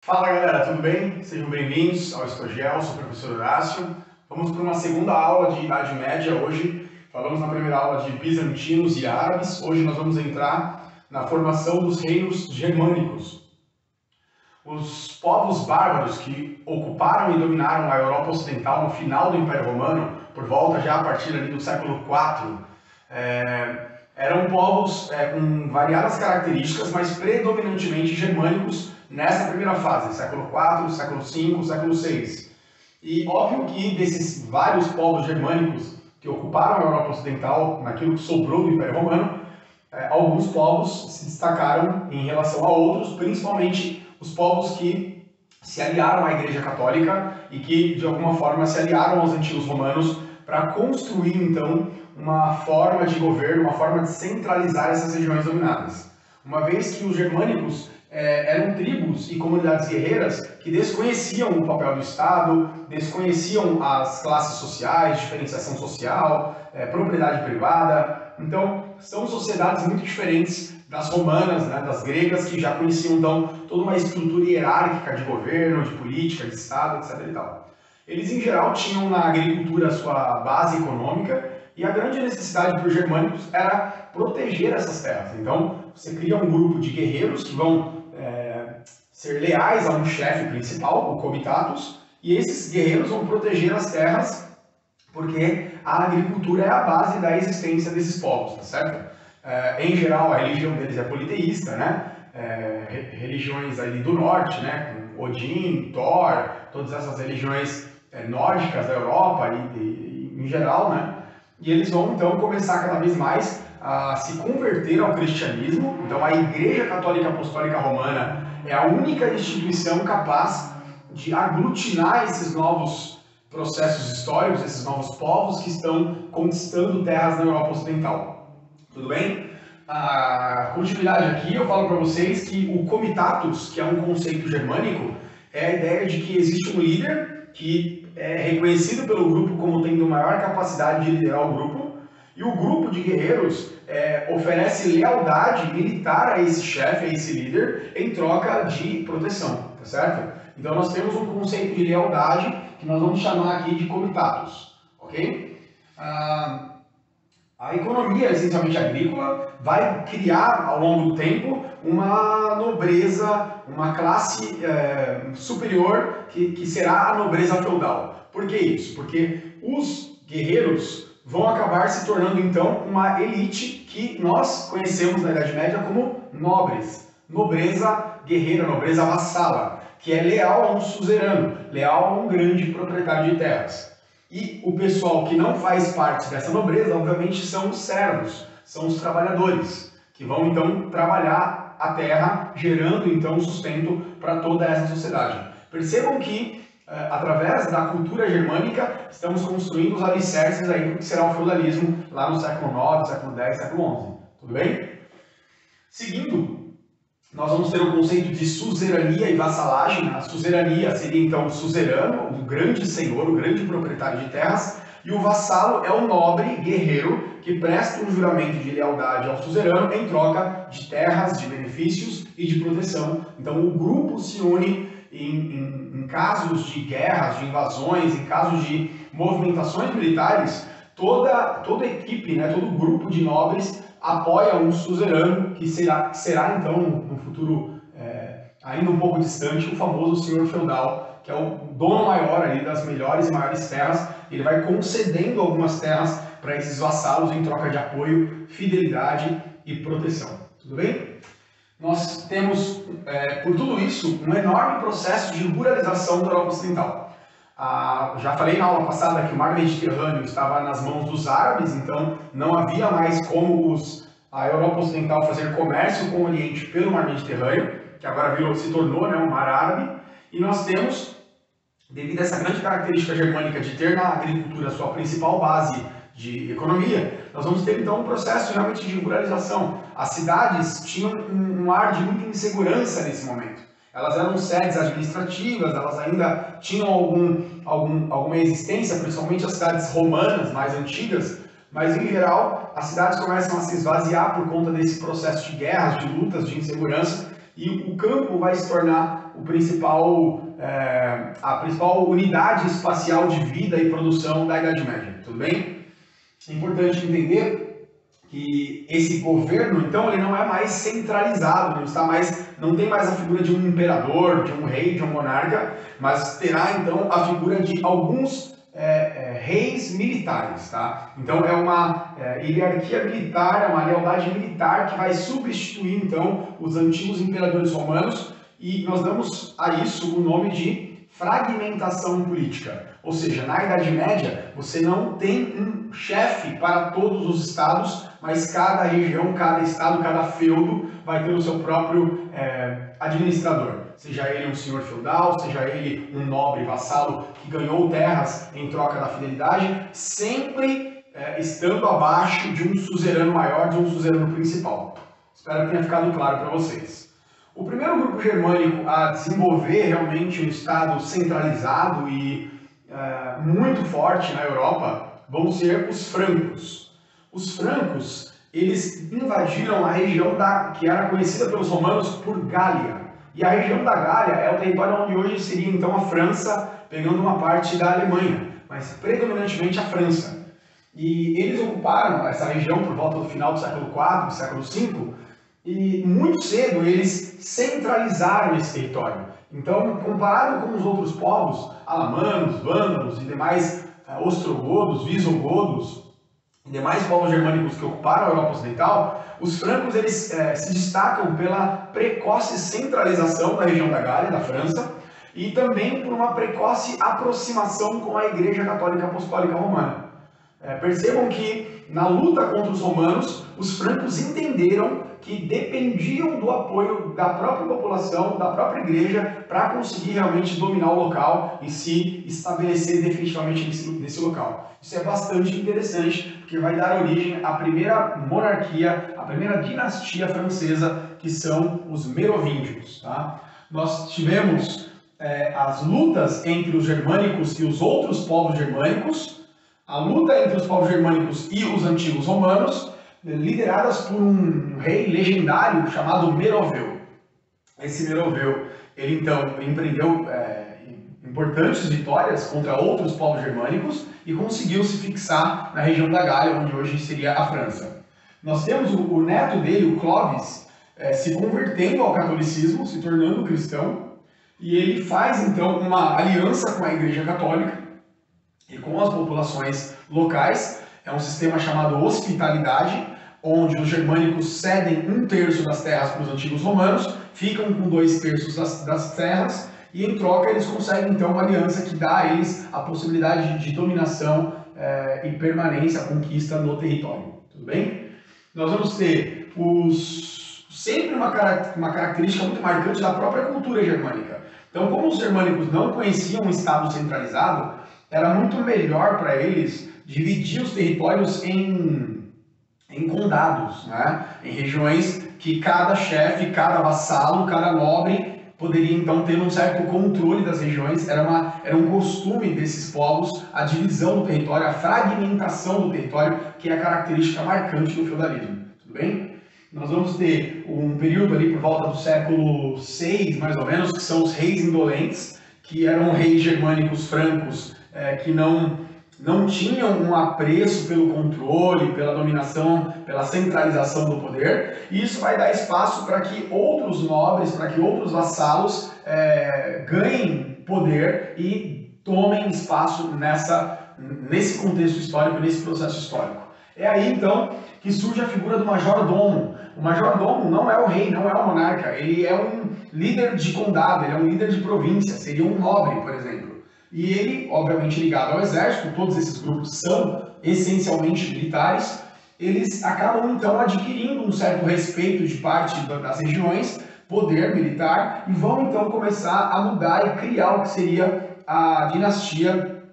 Fala galera, tudo bem? Sejam bem-vindos ao Estogel, sou o professor Horácio. Vamos para uma segunda aula de Idade Média hoje. Falamos na primeira aula de bizantinos e árabes. Hoje nós vamos entrar na formação dos reinos germânicos. Os povos bárbaros que ocuparam e dominaram a Europa Ocidental no final do Império Romano, por volta já a partir ali do século IV, eram povos com variadas características, mas predominantemente germânicos nessa primeira fase, século IV, século V, século VI. E óbvio que desses vários povos germânicos que ocuparam a Europa Ocidental, naquilo que sobrou do Império Romano, alguns povos se destacaram em relação a outros, principalmente os povos que se aliaram à Igreja Católica e que, de alguma forma, se aliaram aos antigos romanos para construir, então, uma forma de governo, uma forma de centralizar essas regiões dominadas. Uma vez que os germânicos eram tribos e comunidades guerreiras que desconheciam o papel do Estado, desconheciam as classes sociais, diferenciação social, propriedade privada. Então, são sociedades muito diferentes das romanas, né, das gregas, que já conheciam então toda uma estrutura hierárquica de governo, de política, de Estado, etc. e tal. Eles, em geral, tinham na agricultura a sua base econômica e a grande necessidade para os germânicos era proteger essas terras. Então, você cria um grupo de guerreiros que vão ser leais a um chefe principal, o comitatus, e esses guerreiros vão proteger as terras porque a agricultura é a base da existência desses povos, tá certo? Em geral, a religião deles é politeísta, né? Religiões ali do norte, né? Com Odin, Thor, todas essas religiões nórdicas da Europa e em geral, né? E eles vão então começar cada vez mais a se converter ao cristianismo. Então a Igreja Católica Apostólica Romana é a única instituição capaz de aglutinar esses novos processos históricos, esses novos povos que estão conquistando terras na Europa Ocidental. Tudo bem? A continuidade aqui, eu falo para vocês que o comitatus, que é um conceito germânico, é a ideia de que existe um líder que é reconhecido pelo grupo como tendo maior capacidade de liderar o grupo, e o grupo de guerreiros oferece lealdade militar a esse chefe, a esse líder, em troca de proteção, tá certo? Então nós temos um conceito de lealdade que nós vamos chamar aqui de comitatus, ok? A economia, essencialmente agrícola, vai criar ao longo do tempo uma nobreza, uma classe superior que será a nobreza feudal. Por que isso? Porque os guerreiros vão acabar se tornando então uma elite que nós conhecemos na Idade Média como nobres. Nobreza guerreira, nobreza vassala, que é leal a um suzerano, leal a um grande proprietário de terras. E o pessoal que não faz parte dessa nobreza, obviamente, são os servos, são os trabalhadores, que vão então trabalhar a terra, gerando então sustento para toda essa sociedade. Percebam que, através da cultura germânica, estamos construindo os alicerces aí do que será o feudalismo lá no século IX, século X, século XI. Tudo bem? Seguindo, nós vamos ter o conceito de suzerania e vassalagem. A suzerania seria então o suzerano, o grande senhor, o grande proprietário de terras, e o vassalo é o nobre guerreiro que presta um juramento de lealdade ao suzerano em troca de terras, de benefícios e de proteção. Então o grupo se une em casos de guerras, de invasões, em casos de movimentações militares, toda a equipe, né, todo grupo de nobres apoia um suzerano que será então, no futuro ainda um pouco distante, o famoso senhor feudal, que é o dono maior ali das melhores e maiores terras. Ele vai concedendo algumas terras para esses vassalos em troca de apoio, fidelidade e proteção. Tudo bem? Nós temos, por tudo isso, um enorme processo de ruralização da Europa Ocidental. Já falei na aula passada que o mar Mediterrâneo estava nas mãos dos árabes, então não havia mais como a Europa Ocidental fazer comércio com o Oriente pelo mar Mediterrâneo, que agora se tornou, né, um mar árabe, e nós temos, devido a essa grande característica germânica de ter na agricultura sua principal base de economia, nós vamos ter então um processo realmente de ruralização. As cidades tinham um ar de muita insegurança nesse momento. Elas eram sedes administrativas, elas ainda tinham alguma existência, principalmente as cidades romanas mais antigas, mas em geral as cidades começam a se esvaziar por conta desse processo de guerras, de lutas, de insegurança, e o campo vai se tornar a principal unidade espacial de vida e produção da Idade Média, tudo bem? É importante entender que esse governo, então, ele não é mais centralizado, não tem mais a figura de um imperador, de um rei, de um monarca, mas terá, então, a figura de alguns reis militares, tá? Então, é uma hierarquia militar, é uma lealdade militar que vai substituir, então, os antigos imperadores romanos, e nós damos a isso o nome de fragmentação política. Ou seja, na Idade Média, você não tem um chefe para todos os estados, mas cada região, cada estado, cada feudo vai ter o seu próprio administrador. Seja ele um senhor feudal, seja ele um nobre vassalo que ganhou terras em troca da fidelidade, sempre estando abaixo de um suzerano maior, de um suzerano principal. Espero que tenha ficado claro para vocês. O primeiro grupo germânico a desenvolver realmente um estado centralizado e muito forte na Europa vão ser os francos. Os francos, eles invadiram a região que era conhecida pelos romanos por Gália. E a região da Gália é o território onde hoje seria então a França, pegando uma parte da Alemanha, mas predominantemente a França. E eles ocuparam essa região por volta do final do século IV, do século V, e muito cedo eles centralizaram esse território. Então, comparado com os outros povos, alamanos, vândalos e demais ostrogodos, visigodos e demais povos germânicos que ocuparam a Europa Ocidental, os francos eles se destacam pela precoce centralização da região da Gália, da França, e também por uma precoce aproximação com a Igreja Católica Apostólica Romana. Percebam que na luta contra os romanos, os francos entenderam que dependiam do apoio da própria população, da própria igreja, para conseguir realmente dominar o local e se estabelecer definitivamente nesse local. Isso é bastante interessante, porque vai dar origem à primeira monarquia, à primeira dinastia francesa, que são os merovingios. Tá? Nós tivemos as lutas entre os germânicos e os outros povos germânicos, a luta entre os povos germânicos e os antigos romanos, lideradas por um rei legendário chamado Meroveu. Esse Meroveu, ele então empreendeu importantes vitórias contra outros povos germânicos e conseguiu se fixar na região da Gália, onde hoje seria a França. Nós temos o neto dele, o Clovis, se convertendo ao catolicismo, se tornando cristão, e ele faz então uma aliança com a Igreja Católica e com as populações locais. É um sistema chamado hospitalidade, onde os germânicos cedem 1/3 das terras para os antigos romanos, ficam com 2/3 das terras, e em troca eles conseguem então uma aliança que dá a eles a possibilidade de dominação e permanência, conquista no território. Tudo bem? Nós vamos ter sempre uma característica muito marcante da própria cultura germânica. Então, como os germânicos não conheciam um estado centralizado, era muito melhor para eles dividir os territórios em condados, né? Em regiões que cada chefe, cada vassalo, cada nobre poderia então ter um certo controle das regiões. Era um costume desses povos a divisão do território, a fragmentação do território, que é a característica marcante do feudalismo. Tudo bem? Nós vamos ter um período ali por volta do século VI, mais ou menos, que são os reis indolentes, que eram reis germânicos francos que não tinham um apreço pelo controle, pela dominação, pela centralização do poder, e isso vai dar espaço para que outros nobres, para que outros vassalos ganhem poder e tomem espaço nesse contexto histórico, nesse processo histórico. É aí então que surge a figura do major-domo. O major-domo não é o rei, não é o monarca, ele é um líder de condado, ele é um líder de província, seria um nobre, por exemplo. E ele, obviamente ligado ao exército, todos esses grupos são essencialmente militares, eles acabam então adquirindo um certo respeito de parte das regiões, poder militar, e vão então começar a mudar e criar o que seria a dinastia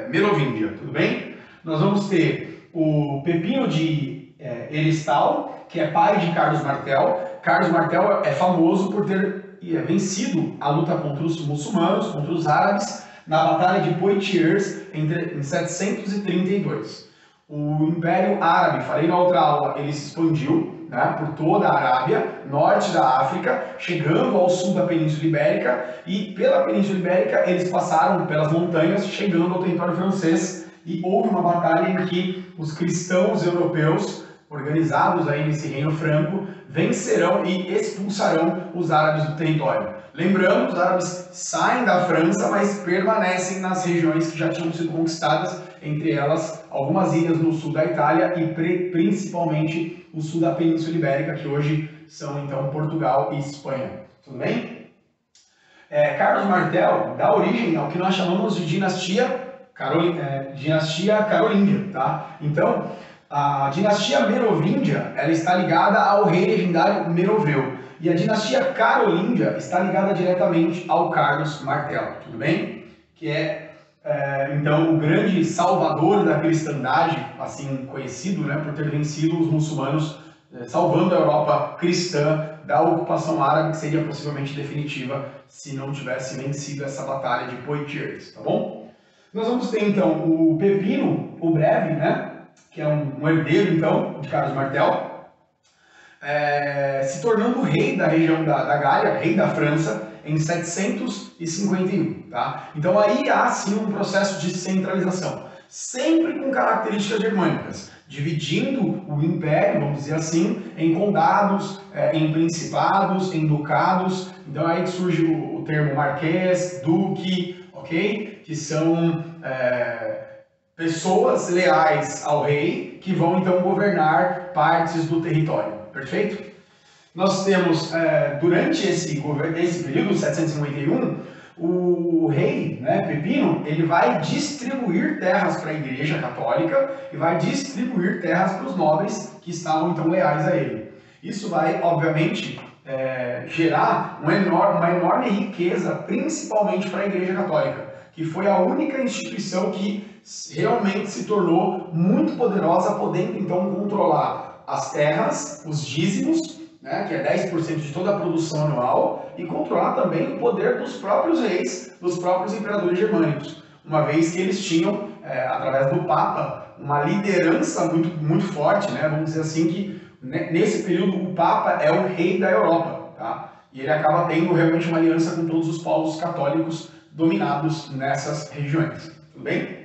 merovingia, tudo bem? Nós vamos ter o Pepino de Heristal, que é pai de Carlos Martel. Carlos Martel é famoso por ter vencido a luta contra os muçulmanos, contra os árabes, na Batalha de Poitiers em 732. O Império Árabe, falei na outra aula, ele se expandiu, né, por toda a Arábia, norte da África, chegando ao sul da Península Ibérica, e pela Península Ibérica eles passaram pelas montanhas, chegando ao território francês, e houve uma batalha em que os cristãos europeus, organizados aí nesse reino franco, vencerão e expulsarão os árabes do território. Lembrando, os árabes saem da França, mas permanecem nas regiões que já tinham sido conquistadas, entre elas algumas ilhas no sul da Itália e principalmente o sul da Península Ibérica, que hoje são então Portugal e Espanha. Tudo bem? Carlos Martel dá origem ao que nós chamamos de dinastia carolíngia, tá? Então, a dinastia merovíngia, ela está ligada ao rei legendário Meroveu. E a dinastia carolíngia está ligada diretamente ao Carlos Martel, tudo bem? Que então, o grande salvador da cristandade, assim conhecido, né, por ter vencido os muçulmanos, salvando a Europa cristã da ocupação árabe, que seria possivelmente definitiva se não tivesse vencido essa batalha de Poitiers, tá bom? Nós vamos ter, então, o Pepino o Breve, né, que é um herdeiro, então, de Carlos Martel, se tornando rei da região da Gália, rei da França, em 751, tá? Então aí há sim um processo de centralização, sempre com características germânicas, dividindo o império, vamos dizer assim, em condados, em principados, em ducados. Então aí surge o termo marquês, duque, ok? Que são pessoas leais ao rei que vão então governar partes do território, perfeito? Nós temos, durante esse período, 751, o rei, né, Pepino, ele vai distribuir terras para a Igreja Católica e vai distribuir terras para os nobres que estavam então leais a ele. Isso vai, obviamente, gerar uma enorme riqueza, principalmente para a Igreja Católica, que foi a única instituição que realmente se tornou muito poderosa, podendo então controlar as terras, os dízimos, né, que é 10% de toda a produção anual, e controlar também o poder dos próprios reis, dos próprios imperadores germânicos, uma vez que eles tinham, através do Papa, uma liderança muito forte, né, vamos dizer assim, que nesse período o Papa é o rei da Europa, tá? E ele acaba tendo realmente uma aliança com todos os povos católicos dominados nessas regiões, tudo bem?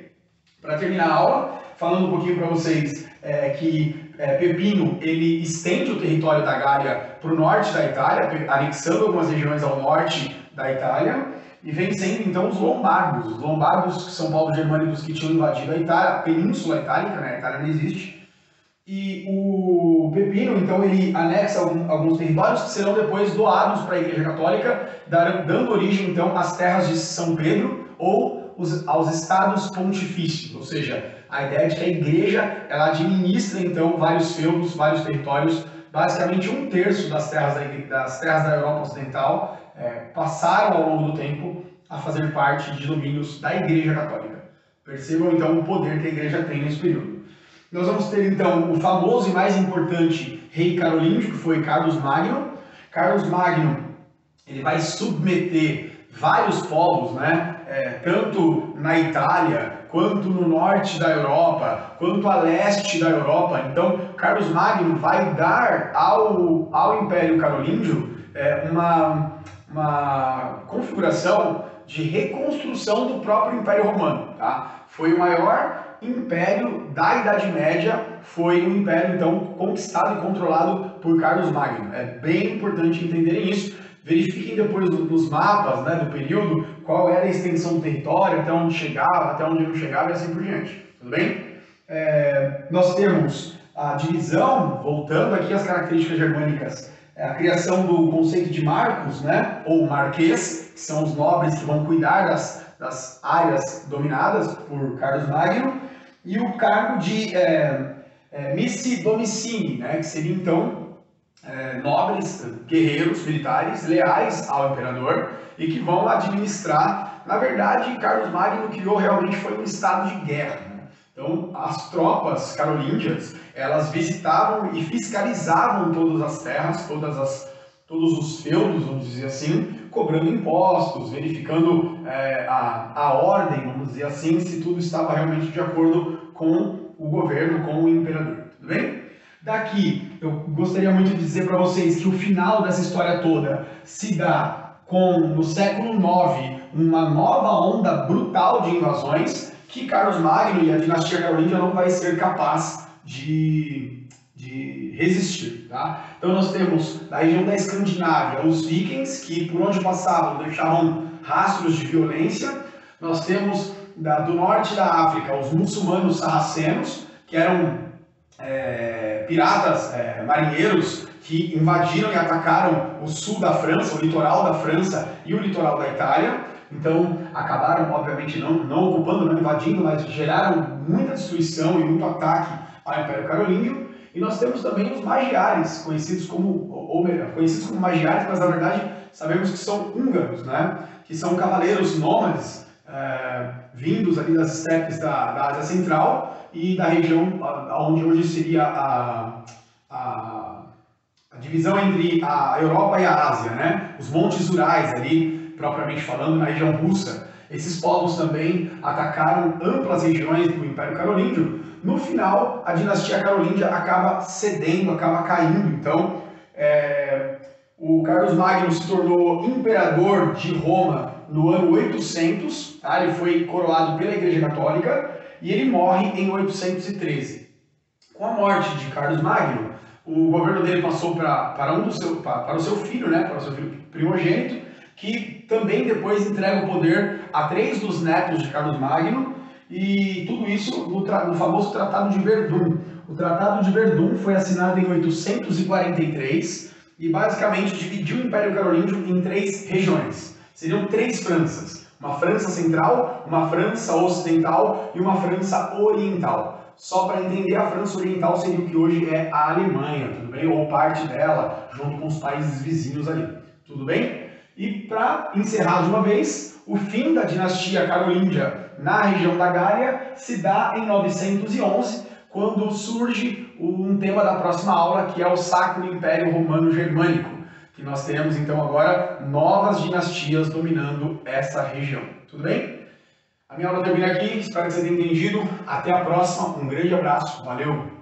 Para terminar a aula, falando um pouquinho para vocês que Pepino ele estende o território da Gália para o norte da Itália, anexando algumas regiões ao norte da Itália, e vencendo então os lombardos. Os lombardos, que são povos germânicos que tinham invadido a Itália, a Península Itálica, né? A Itália não existe. E o Pepino, então, ele anexa alguns territórios que serão depois doados para a Igreja Católica, dando origem, então, às terras de São Pedro ou aos estados pontifícios, ou seja, a ideia de que a Igreja ela administra, então, vários feudos, vários territórios, basicamente 1/3 das terras da Europa Ocidental passaram ao longo do tempo a fazer parte de domínios da Igreja Católica. Percebam, então, o poder que a Igreja tem nesse período. Nós vamos ter, então, o famoso e mais importante rei carolíngio, que foi Carlos Magno. Carlos Magno, ele vai submeter vários povos, né? Tanto na Itália, quanto no norte da Europa, quanto a leste da Europa. Então, Carlos Magno vai dar ao Império Carolíngio uma configuração de reconstrução do próprio Império Romano, tá? Foi o maior império da Idade Média, foi um império então conquistado e controlado por Carlos Magno. É bem importante entenderem isso. Verifiquem depois nos mapas, né, do período qual era a extensão do território, até onde chegava, até onde não chegava e assim por diante. Tudo bem? Nós temos a divisão, voltando aqui às características germânicas, a criação do conceito de marcos, né, ou marquês, que são os nobres que vão cuidar das áreas dominadas por Carlos Magno, e o cargo de missi domicini, né, que seria então nobres, guerreiros, militares, leais ao imperador e que vão administrar. Na verdade, Carlos Magno criou realmente foi um estado de guerra, né? Então, as tropas carolíngias, elas visitavam e fiscalizavam todas as terras, todos os feudos, vamos dizer assim, cobrando impostos, verificando a ordem, vamos dizer assim, se tudo estava realmente de acordo com o governo, com o imperador. Tudo bem? Daqui eu gostaria muito de dizer para vocês que o final dessa história toda se dá no século IX, uma nova onda brutal de invasões que Carlos Magno e a dinastia carolíngia não vai ser capaz de resistir. Tá? Então nós temos da região da Escandinávia os vikings, que por onde passavam deixavam rastros de violência. Nós temos do norte da África os muçulmanos sarracenos, que eram piratas marinheiros que invadiram e atacaram o sul da França, o litoral da França e o litoral da Itália. Então acabaram, obviamente, não ocupando, não invadindo, mas geraram muita destruição e muito ataque ao Império Carolíngio. E nós temos também os magiares, conhecidos como magiares, mas na verdade sabemos que são húngaros, né? Que são cavaleiros nômades vindos ali das estepes da Ásia Central e da região onde hoje seria a divisão entre a Europa e a Ásia, né? Os montes Urais ali, propriamente falando, na região russa. Esses povos também atacaram amplas regiões do Império Carolíngio. No final, a dinastia carolíngia acaba cedendo, acaba caindo. Então, o Carlos Magno se tornou imperador de Roma no ano 800, tá? Ele foi coroado pela Igreja Católica e ele morre em 813. Com a morte de Carlos Magno, o governo dele passou para o seu filho, né? Para o seu filho primogênito, que também depois entrega o poder a 3 dos netos de Carlos Magno, e tudo isso no famoso Tratado de Verdun. O Tratado de Verdun foi assinado em 843 e basicamente dividiu o Império Carolíngio em 3 regiões. Seriam 3 Franças, uma França central, uma França ocidental e uma França oriental. Só para entender, a França oriental seria o que hoje é a Alemanha, tudo bem? Ou parte dela, junto com os países vizinhos ali, tudo bem? E para encerrar de uma vez, o fim da dinastia carolíngia na região da Gália se dá em 911, quando surge um tema da próxima aula, que é o Sacro Império Romano Germânico, que nós teremos então agora novas dinastias dominando essa região. Tudo bem? A minha aula termina aqui, espero que você tenha entendido. Até a próxima, um grande abraço, valeu!